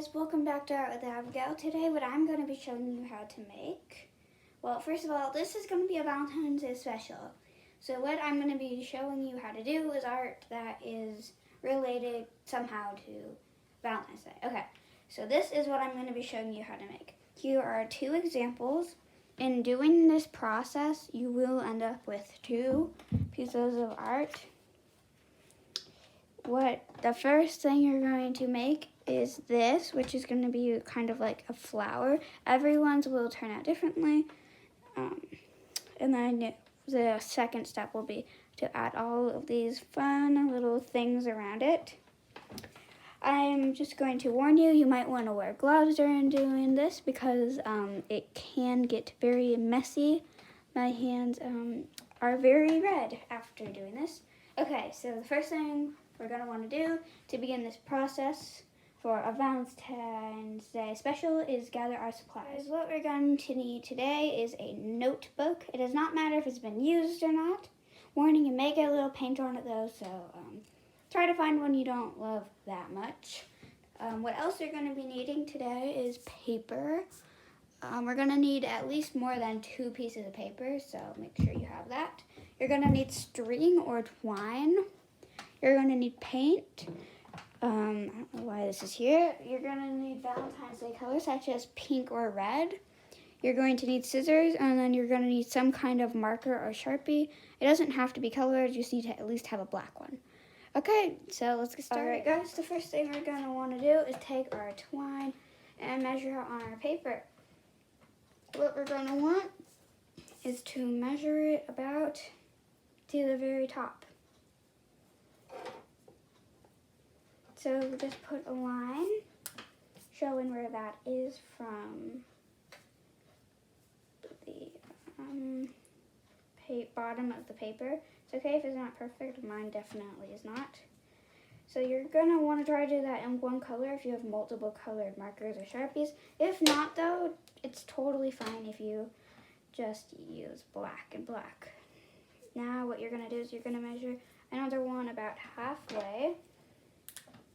guys, welcome back to Art with Abigail. Today what I'm going to be showing you how to make, well, first of all, this is going to be a Valentine's Day special. So what I'm going to be showing you how to do is art that is related somehow to Valentine's Day. Okay, so this is what I'm going to be showing you how to make. Here are two examples. In doing this process, you will end up with two pieces of art. The first thing you're going to make is this, which is going to be kind of like a flower. Everyone's will turn out differently. And then the second step will be to add all of these fun little things around it. I'm just going to warn you, you might want to wear gloves during doing this because it can get very messy. My hands are very red after doing this. Okay, so the first thing we're going to want to do to begin this process for a Valentine's Day special is gather our supplies. What we're going to need today is a notebook. It does not matter if it's been used or not. Warning, you may get a little paint on it though, so try to find one you don't love that much. What else you're going to be needing today is paper. We're going to need at least more than 2 pieces of paper, so make sure you have that. You're going to need string or twine. You're going to need paint. I don't know why this is here. You're going to need Valentine's Day colors such as pink or red. You're going to need scissors, and then you're going to need some kind of marker or sharpie. It doesn't have to be colored, you just need to at least have a black one. Okay, so let's get started. Alright guys, the first thing we're going to want to do is take our twine and measure it on our paper. What we're going to want is to measure it about to the very top. So just put a line showing where that is from the bottom of the paper. It's okay if it's not perfect, mine definitely is not. So you're going to want to try to do that in one color if you have multiple colored markers or Sharpies. If not though, it's totally fine if you just use black and black. Now what you're going to do is you're going to measure another one about halfway.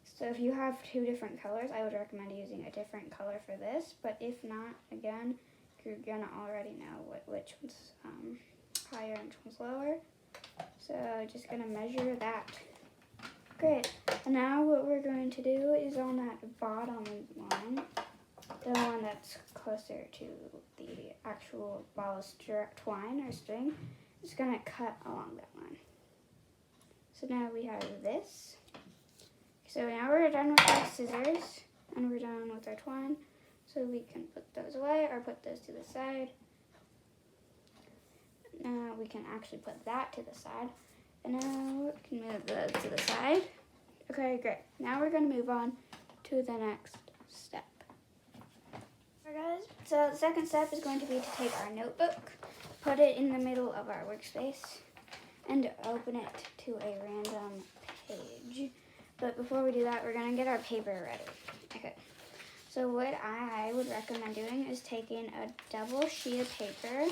So if you have 2 different colors, I would recommend using a different color for this. But if not, again, you're going to already know which one's higher and which one's lower. So just going to measure that. Great. And now what we're going to do is on that bottom line, the one that's closer to the actual ball of twine or string, just going to cut along that line. So now we have this. So now we're done with our scissors and we're done with our twine. So we can put those away or put those to the side. Now we can actually put that to the side. And now we can move those to the side. Okay, great. Now we're going to move on to the next step. Alright guys, so the second step is going to be to take our notebook, put it in the middle of our workspace, and open it to a random page. But before we do that, we're going to get our paper ready. Okay, so what I would recommend doing is taking a double sheet of paper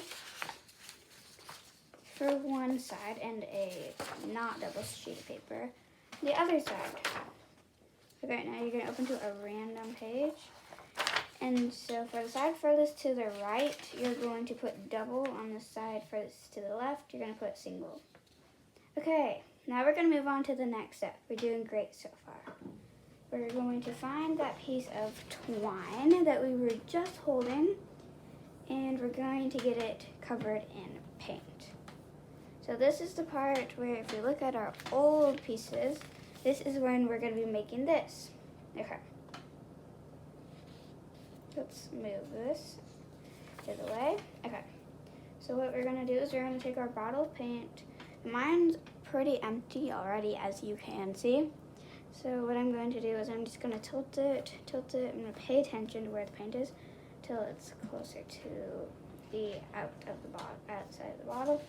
for one side and a not double sheet of paper the other side. Okay, now you're going to open to a random page. And so for the side furthest to the right, you're going to put double. On the side furthest to the left, you're going to put single. Okay, now we're going to move on to the next step. We're doing great so far. We're going to find that piece of twine that we were just holding, and we're going to get it covered in paint. So this is the part where if you look at our old pieces, this is when we're going to be making this. Okay. Let's move this to the way. Okay. So what we're going to do is we're going to take our bottle of paint. Mine's pretty empty already, as you can see. So what I'm going to do is I'm just going to tilt it. I'm going to pay attention to where the paint is till it's closer to the outside of the bottle.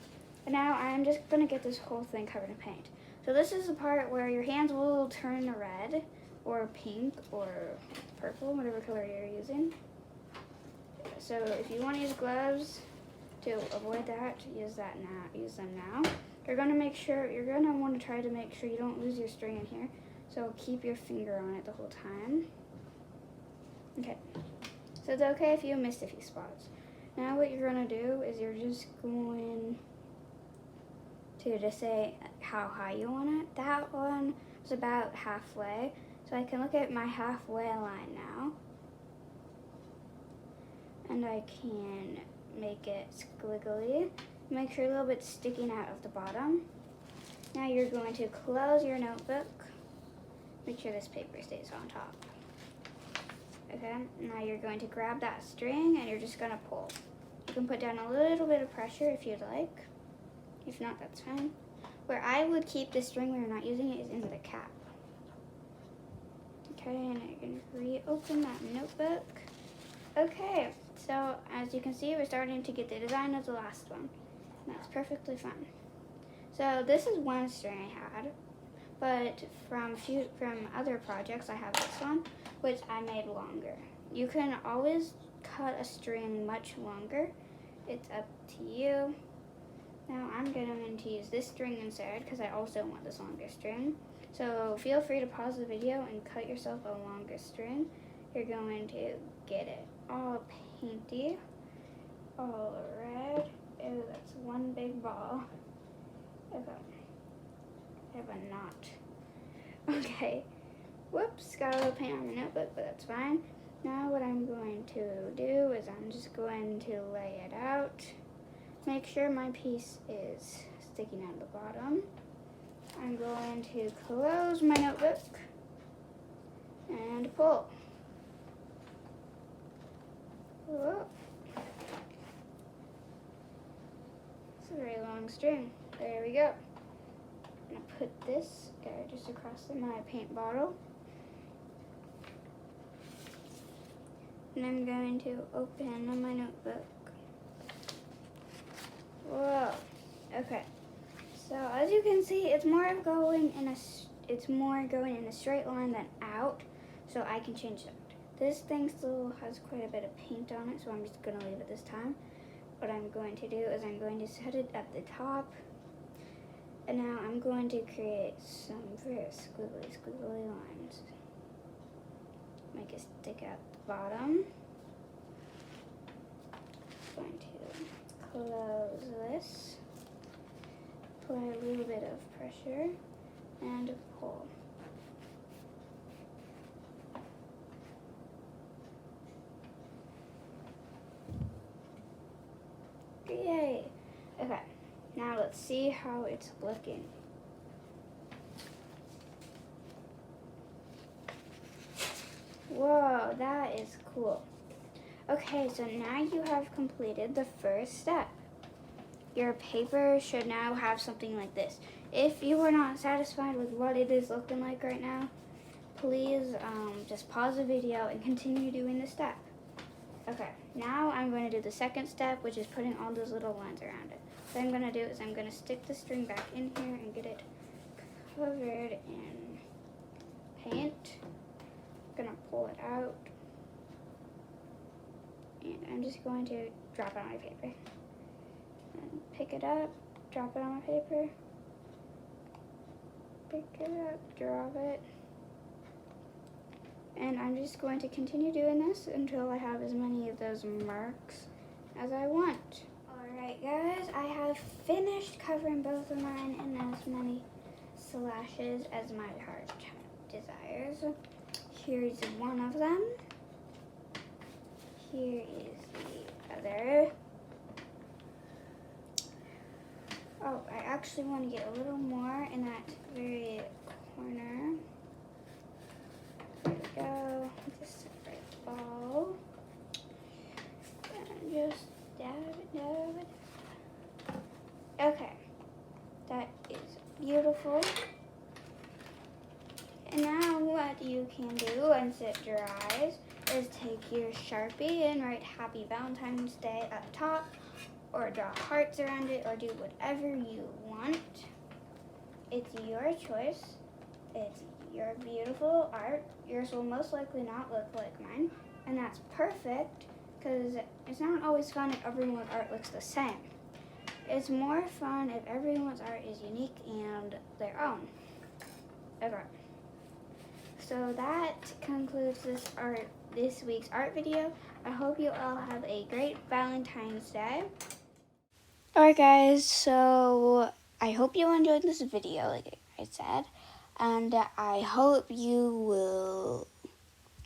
And now I'm just going to get this whole thing covered in paint. So this is the part where your hands will turn red or pink or purple, whatever color you're using. So if you want to use gloves to avoid that, use them now. You're going to want to try to make sure you don't lose your string in here. So keep your finger on it the whole time. Okay, so it's okay if you missed a few spots. Now what you're gonna do is you're just going to just say how high you want it. That one was about halfway, so I can look at my halfway line now. And I can make it squiggly. Make sure a little bit sticking out of the bottom. Now you're going to close your notebook. Make sure this paper stays on top. Okay, now you're going to grab that string and you're just gonna pull. You can put down a little bit of pressure if you'd like. If not, that's fine. Where I would keep the string when you're not using it is in the cap. Okay, and I can reopen that notebook. Okay, so as you can see, we're starting to get the design of the last one. And that's perfectly fine. So this is one string I had, but from other projects, I have this one, which I made longer. You can always cut a string much longer. It's up to you. Now I'm going to use this string instead because I also want this longer string. So feel free to pause the video and cut yourself a longer string. You're going to get it all painty, all red. Ew, that's one big ball. Okay, I have a knot. Okay, whoops, got a little paint on my notebook, but that's fine. Now what I'm going to do is I'm just going to lay it out. Make sure my piece is sticking out of the bottom. I'm going to close my notebook and pull. Whoa. It's a very long string. There we go. I'm going to put this just across my paint bottle. And I'm going to open my notebook. Whoa. Okay. So as you can see, it's more going in a straight line than out. So I can change that. This thing still has quite a bit of paint on it, so I'm just gonna leave it this time. What I'm going to do is I'm going to set it at the top. And now I'm going to create some very squiggly lines. Make it stick out the bottom. Going to close this. Apply a little bit of pressure and pull. Yay! Okay, now let's see how it's looking. Whoa, that is cool. Okay, so now you have completed the first step. Your paper should now have something like this. If you are not satisfied with what it is looking like right now, please just pause the video and continue doing the step. Okay, now I'm going to do the second step, which is putting all those little lines around it. What I'm going to do is I'm going to stick the string back in here and get it covered in paint. I'm going to pull it out. And I'm just going to drop it on my paper. And pick it up, drop it on my paper. Pick it up, drop it. And I'm just going to continue doing this until I have as many of those marks as I want. Alright guys, I have finished covering both of mine in as many slashes as my heart desires. Here's one of them. Here is the other. Oh, I actually want to get a little more in that very corner. There we go. Just separate the ball. And just dab it. Okay. That is beautiful. And now what you can do once it dries is take your Sharpie and write Happy Valentine's Day at the top, or draw hearts around it, or do whatever you want. It's your choice. It's your beautiful art. Yours will most likely not look like mine, and that's perfect because it's not always fun if everyone's art looks the same. It's more fun if everyone's art is unique and their own. Okay. So that concludes this art this week's art video. I hope you all have a great Valentine's Day. Alright guys, so I hope you enjoyed this video, like I said, and I hope you will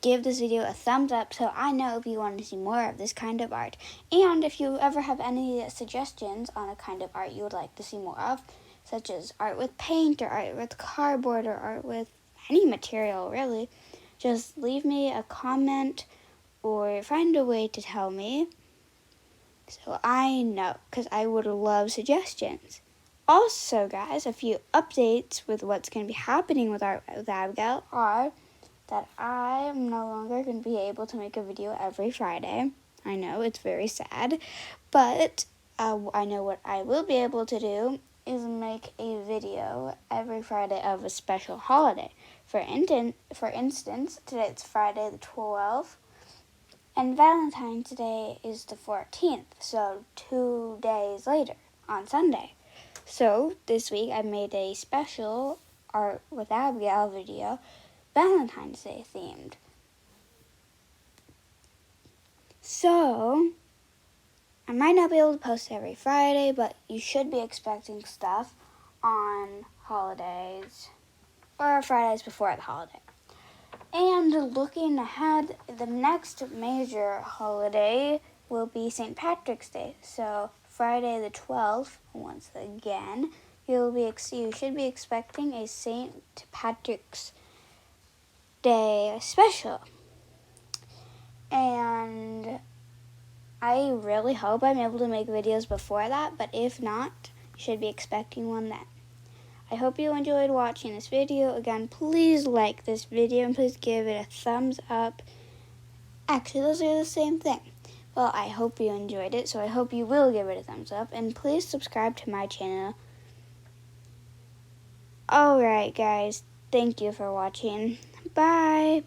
give this video a thumbs up so I know if you want to see more of this kind of art. And if you ever have any suggestions on a kind of art you would like to see more of, such as art with paint or art with cardboard or art with any material really, just leave me a comment or find a way to tell me so I know, because I would love suggestions. Also guys, a few updates with what's going to be happening with Art with Abigail are that I am no longer going to be able to make a video every Friday. I know, it's very sad, but I know what I will be able to do is make a video every Friday of a special holiday. For instance, today it's Friday the 12th, and Valentine's Day is the 14th, so 2 days later, on Sunday. So, this week I made a special Art with Abigail video, Valentine's Day themed. So, I might not be able to post every Friday, but you should be expecting stuff on holidays or Fridays before the holiday. And looking ahead, the next major holiday will be St. Patrick's Day. So Friday the 12th, once again, you should be expecting a St. Patrick's Day special. And I really hope I'm able to make videos before that, but if not, you should be expecting one then. I hope you enjoyed watching this video. Again, please like this video and please give it a thumbs up. Actually, those are the same thing. Well, I hope you enjoyed it, so I hope you will give it a thumbs up. And please subscribe to my channel. Alright, guys. Thank you for watching. Bye.